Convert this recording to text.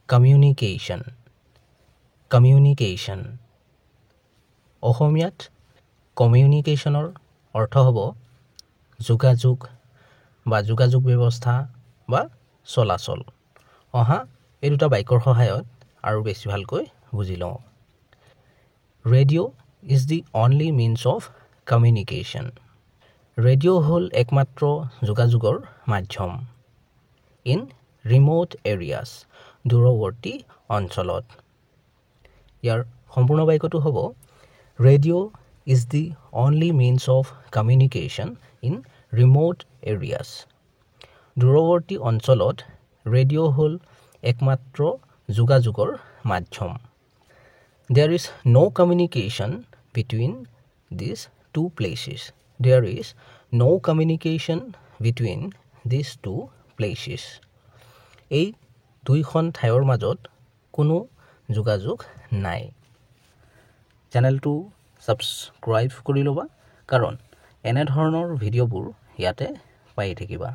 Communication communication অসমীয়াত কমিউনিকেশ্যনৰ অৰ্থ হ'ব যোগাযোগ বা যোগাযোগ ব্যৱস্থা বা চলাচল অহা এই দুটা বাক্যৰ সহায়ত আৰু বেছি ভালকৈ বুজি লওঁ radio' is the only means of communication radio' হ'ল একমাত্ৰ যোগাযোগৰ মাধ্যম ইন ৰিম'ট এৰিয়াছ দূৰৱৰ্তী অঞ্চলত ইয়াৰ সম্পূৰ্ণ বাক্যটো হ'ব radio' is the only means of communication in remote areas দূৰৱৰ্তী অঞ্চলত ৰেডিঅ' হ'ল একমাত্ৰ যোগাযোগৰ মাধ্যম There is no communication between these two places. There is no communication between these two places. এই দুইখন ঠাইৰ মাজত কোনো যোগাযোগ নাই চেনেলটো ছাবস্ক্ৰাইব কৰি ল'বা কাৰণ এনে ধৰণৰ ভিডিঅ'বোৰ ইয়াতে পাই থাকিবা